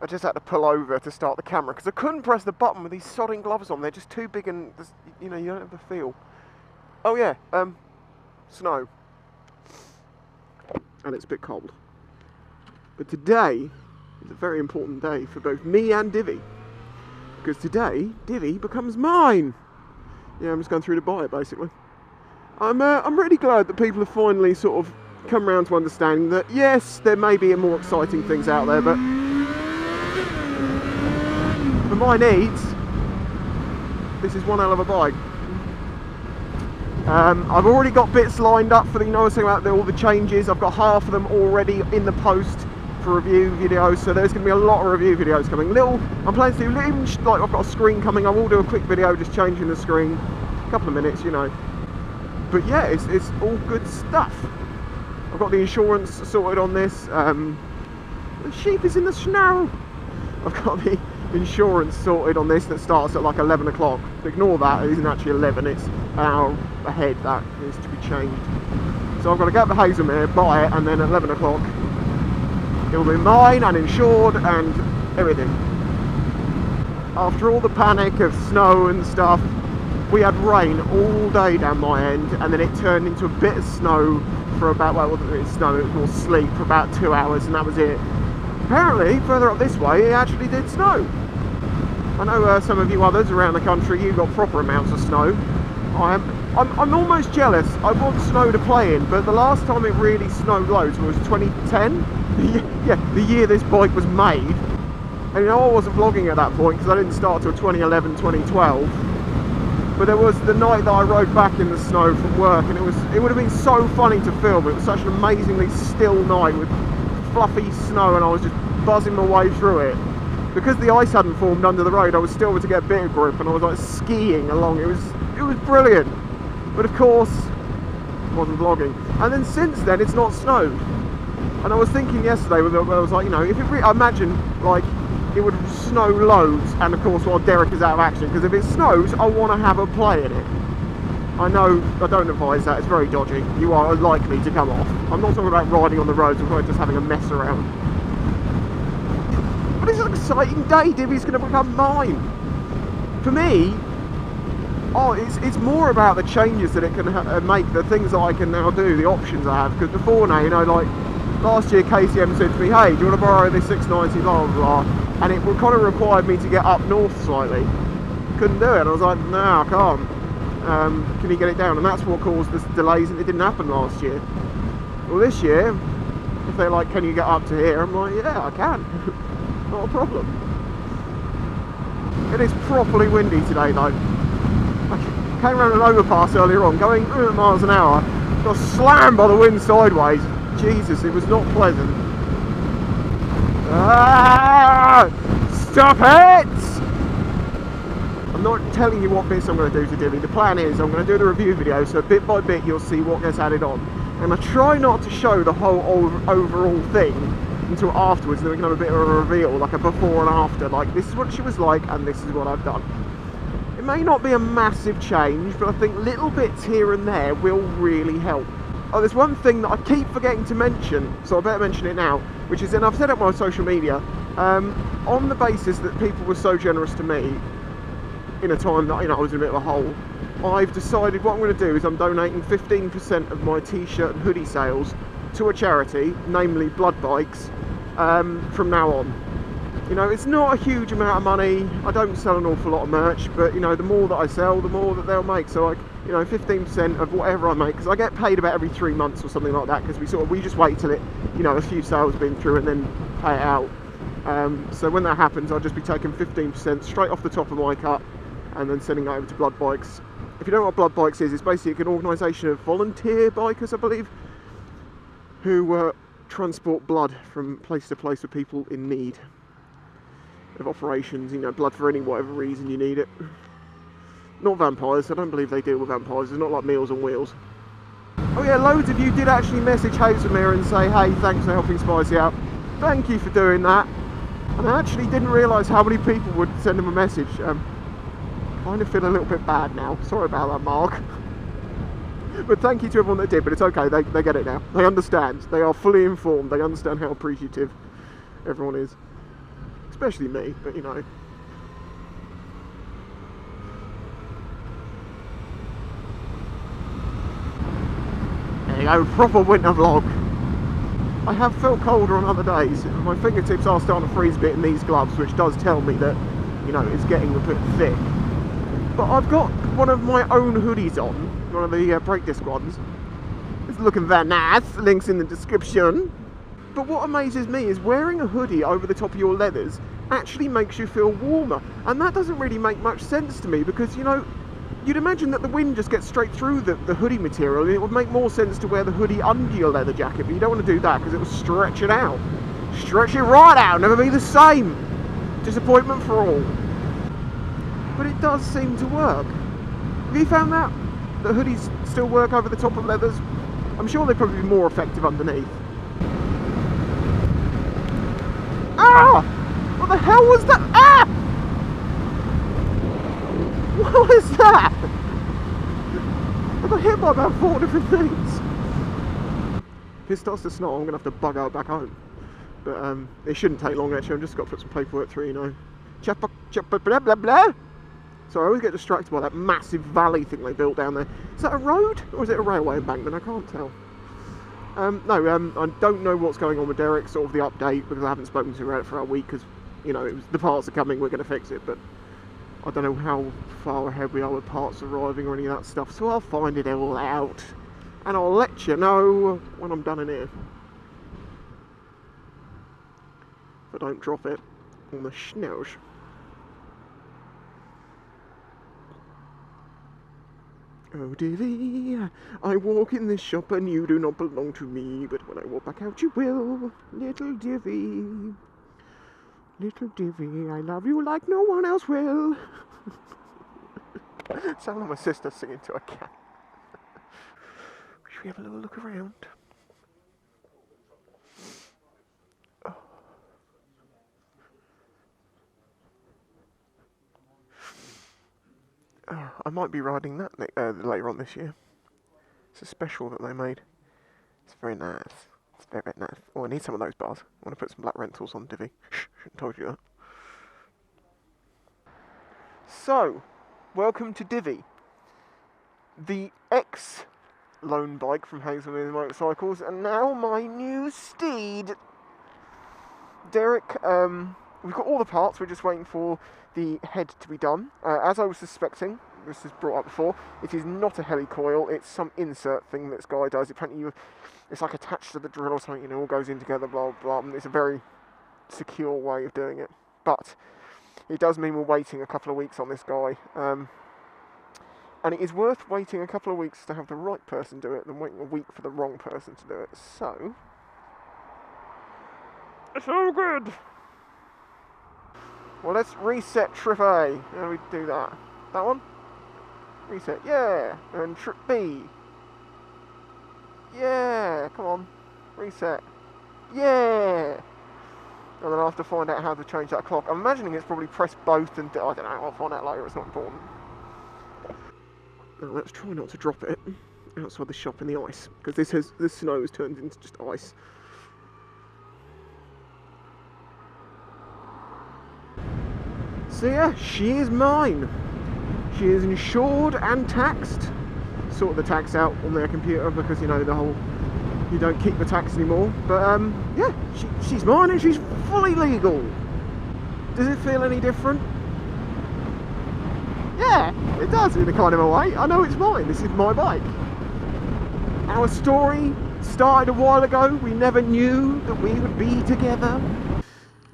I just had to pull over to start the camera because I couldn't press the button with these sodding gloves on. They're just too big and, you know, you don't have the feel. Oh yeah, snow. And it's a bit cold. But today is a very important day for both me and Divvy. Because today, Divvy becomes mine. Yeah, I'm just going through to buy it, basically. I'm really glad that people have finally sort of come around to understanding that, yes, there may be more exciting things out there, but for my needs, this is one hell of a bike. I've already got bits lined up for the, you know, I was saying about all the changes. I've got half of them already in the post for review videos, so there's going to be a lot of review videos coming. I'm planning to do, like, I've got a screen coming. I will do a quick video just changing the screen, a couple of minutes, you know. But yeah, it's all good stuff. I've got the insurance sorted on this. The sheep is in the snow. I've got the insurance sorted on this that starts at like 11 o'clock. Ignore that, it isn't actually 11, it's an hour ahead. That needs to be changed. So I've got to get the Hazelmere, buy it, and then at 11 o'clock it will be mine and insured and everything. After all the panic of snow and stuff, we had rain all day down my end, and then it turned into a bit of snow for about, well, it wasn't really snow, it was more sleet for about 2 hours, and that was it. Apparently, further up this way, it actually did snow. I know some of you others around the country, you got proper amounts of snow. I'm almost jealous. I want snow to play in, but the last time it really snowed loads was 2010. Yeah, the year this bike was made. And you know, I wasn't vlogging at that point because I didn't start till 2011, 2012. But there was the night that I rode back in the snow from work, and it would have been so funny to film. It was such an amazingly still night with fluffy snow, and I was just buzzing my way through it. Because the ice hadn't formed under the road, I was still able to get a bit of grip, and I was like skiing along. It was brilliant. But of course, I wasn't vlogging. And then since then, it's not snowed. And I was thinking yesterday, where I was like, you know, if I imagine like it would snow loads, and of course while Derek is out of action, because if it snows, I want to have a play in it. I know I don't advise that, it's very dodgy. You are likely to come off. I'm not talking about riding on the roads, I'm talking about just having a mess around. But it's an exciting day. Divvy's going to become mine. For me, it's more about the changes that it can make, the things that I can now do, the options I have. Because before now, you know, like last year KCM said to me, hey, do you want to borrow this 690, blah blah blah, and it kind of required me to get up north slightly. Couldn't do it. I was like, no, I can't. Can you get it down? And that's what caused the delays, and it didn't happen last year. Well, this year, if they're like, can you get up to here? I'm like, yeah, I can. Not a problem. It is properly windy today though. I came around an overpass earlier on, going miles an hour, got slammed by the wind sideways. Jesus, it was not pleasant. Ah, stop it! I'm not telling you what bits I'm going to do to Divvy. The plan is I'm going to do the review video, so bit by bit you'll see what gets added on. And I try not to show the whole overall thing until afterwards, then we can have a bit of a reveal, like a before and after, like this is what she was like and this is what I've done. It may not be a massive change, but I think little bits here and there will really help. Oh, there's one thing that I keep forgetting to mention, so I better mention it now, which is, and I've said it on my social media, on the basis that people were so generous to me in a time that, you know, I was in a bit of a hole, I've decided what I'm going to do is I'm donating 15% of my t-shirt and hoodie sales to a charity, namely Blood Bikes, from now on. You know, it's not a huge amount of money. I don't sell an awful lot of merch, but you know, the more that I sell, the more that they'll make. So, you know, 15% of whatever I make, because I get paid about every 3 months or something like that, because we just wait till it, you know, a few sales have been through and then pay it out. So when that happens, I'll just be taking 15% straight off the top of my cut and then sending it over to Blood Bikes. If you don't know what Blood Bikes is, it's basically an organisation of volunteer bikers, I believe, who transport blood from place to place for people in need of operations, you know, blood for any whatever reason you need it. Not vampires, I don't believe they deal with vampires, it's not like Meals on Wheels. Oh yeah, loads of you did actually message Hazelmere and say, hey, thanks for helping Spicy out. Thank you for doing that. And I actually didn't realise how many people would send him a message. Kind of feel a little bit bad now, sorry about that, Mark. But thank you to everyone that did, but it's okay, they get it now. They understand, they are fully informed, they understand how appreciative everyone is. especially me, but you know. There you go, proper winter vlog. I have felt colder on other days. My fingertips are starting to freeze a bit in these gloves, which does tell me that, you know, it's getting a bit thick. But I've got one of my own hoodies on, one of the brake disc ones. It's looking very nice, links in the description. But what amazes me is wearing a hoodie over the top of your leathers actually makes you feel warmer. And that doesn't really make much sense to me because, you know, you'd imagine that the wind just gets straight through the hoodie material, and it would make more sense to wear the hoodie under your leather jacket, but you don't want to do that because it will stretch it out. Stretch it right out, never be the same. Disappointment for all. But it does seem to work. Have you found that? The hoodies still work over the top of leathers? I'm sure they'd probably be more effective underneath. Ah! What the hell was that? Ah! What was that? I got hit by about 4 different things. If it starts to snow, I'm going to have to bug out back home. But it shouldn't take long actually, I've just got to put some paperwork through, you know. Blah blah blah. So I always get distracted by that massive valley thing they built down there. Is that a road? Or is it a railway embankment? I can't tell. I don't know what's going on with Derek, sort of the update, because I haven't spoken to him about it for a week, because, you know, the parts are coming, we're going to fix it, but I don't know how far ahead we are with parts arriving or any of that stuff, so I'll find it all out, and I'll let you know when I'm done in here. If I don't drop it on the snows. Oh Divvy, I walk in this shop and you do not belong to me, but when I walk back out you will, little Divvy. Little Divvy, I love you like no one else will. Sound like my sister singing to a cat. Should we have a little look around? Oh. Oh, I might be riding that later on this year. It's a special that they made. It's very nice. It's very, very nice. Oh, I need some of those bars. I want to put some black rentals on Divvy. Shh, shouldn't have told you that. So, welcome to Divvy. The ex-loan bike from Hazelmere Motorcycles, and now my new steed. Derek, we've got all the parts, we're just waiting for the head to be done. As I was suspecting, this was brought up before, it is not a helicoil, it's some insert thing that this guy does. Apparently it's like attached to the drill or something, you know, all goes in together, blah, blah, blah. It's a very secure way of doing it. But it does mean we're waiting a couple of weeks on this guy. And it is worth waiting a couple of weeks to have the right person do it than waiting a week for the wrong person to do it. So, it's all good. Well, let's reset trip A. How do we do that? That one? Reset, yeah. And trip B. Yeah, come on. Reset. Yeah. And then I'll have to find out how to change that clock. I'm imagining it's probably press both and... I don't know, I'll find out later, it's not important. Now let's try not to drop it outside the shop in the ice, because this snow has turned into just ice. So yeah, she is mine. She is insured and taxed. Sort the tax out on their computer because, you know, the whole, you don't keep the tax anymore. But yeah, she's mine and she's fully legal. Does it feel any different? Yeah, it does in a kind of a way. I know it's mine. This is my bike. Our story started a while ago. We never knew that we would be together.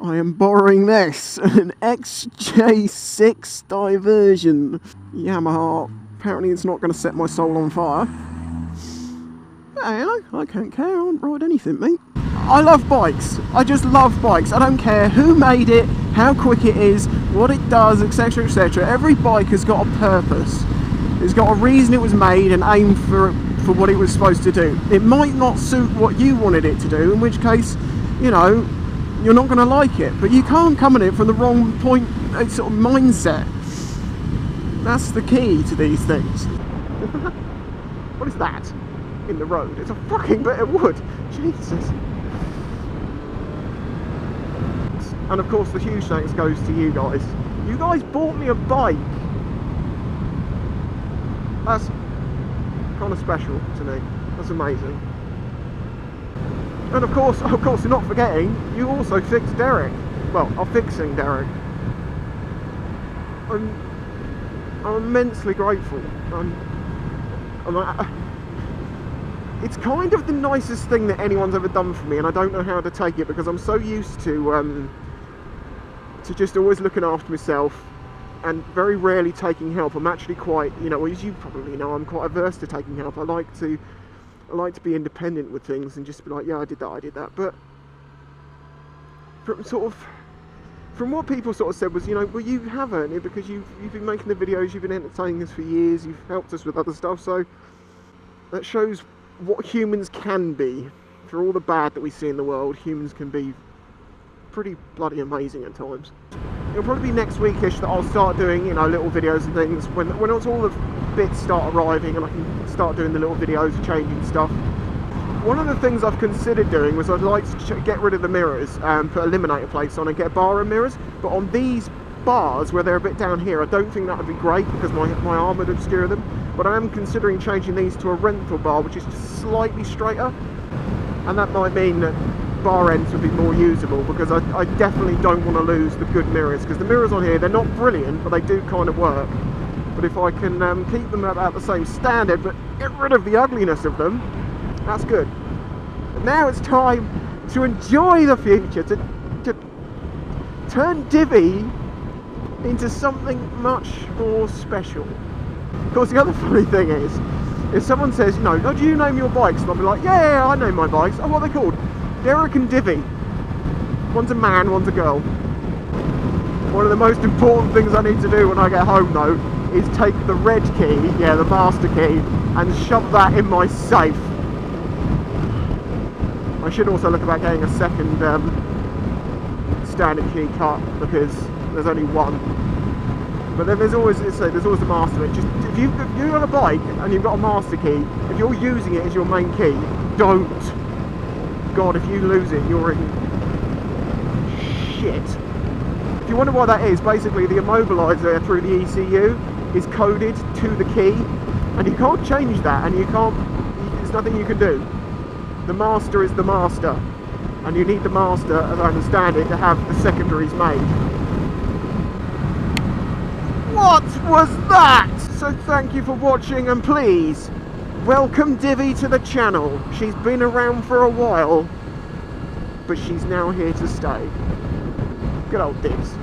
I am borrowing this, an XJ6 diversion. Yamaha. Apparently it's not going to set my soul on fire. Hey, I can't care. I won't ride anything, mate. I love bikes. I just love bikes. I don't care who made it, how quick it is, what it does, etc, etc. Every bike has got a purpose. It's got a reason it was made and aimed for what it was supposed to do. It might not suit what you wanted it to do, in which case, you know, you're not going to like it. But you can't come at it from the wrong point, sort of mindset. That's the key to these things. What is that in the road? It's a fucking bit of wood. Jesus. And of course the huge thanks goes to you guys. You guys bought me a bike. That's kind of special to me. That's amazing. And of course, you're not forgetting, you also fixed Derek. Well, are fixing Derek. I'm immensely grateful. It's kind of the nicest thing that anyone's ever done for me, and I don't know how to take it because I'm so used to just always looking after myself and very rarely taking help. I'm actually quite, you know, as you probably know, I'm quite averse to taking help. I like to be independent with things and just be like, yeah, I did that. But from what people sort of said was, you know, well, you have earned it because you've been making the videos, you've been entertaining us for years, you've helped us with other stuff, so that shows what humans can be. For all the bad that we see in the world, humans can be pretty bloody amazing at times. It'll probably be next weekish that I'll start doing, you know, little videos and things when it's all the bits start arriving and I can start doing the little videos, changing stuff. One of the things I've considered doing was I'd like to get rid of the mirrors and put eliminator plates on and get bar and mirrors, but on these bars where they're a bit down here, I don't think that would be great because my arm would obscure them. But I am considering changing these to a rental bar which is just slightly straighter, and that might mean that bar ends would be more usable because I definitely don't want to lose the good mirrors, because the mirrors on here, they're not brilliant but they do kind of work. But if I can keep them about the same standard but get rid of the ugliness of them, that's good. And now it's time to enjoy the future, to turn Divi into something much more special. Of course, the other funny thing is, if someone says, you know, oh, do you name your bikes? And I'll be like, yeah, I name my bikes. Oh, what are they called? Derek and Divi. One's a man, one's a girl. One of the most important things I need to do when I get home, though, is take the red key, yeah, the master key, and shove that in my safe. I should also look about getting a second standard key cut because there's only one. But then there's always the master key. Just if you're on a bike and you've got a master key, if you're using it as your main key, don't. God, if you lose it, you're in shit. If you wonder why that is, basically the immobilizer through the ECU is coded to the key, and you can't change that, and there's nothing you can do. The master is the master, and you need the master, as I understand it, to have the secondaries made. What was that? So thank you for watching, and please welcome Divi to the channel. She's been around for a while, but she's now here to stay. Good old Divs.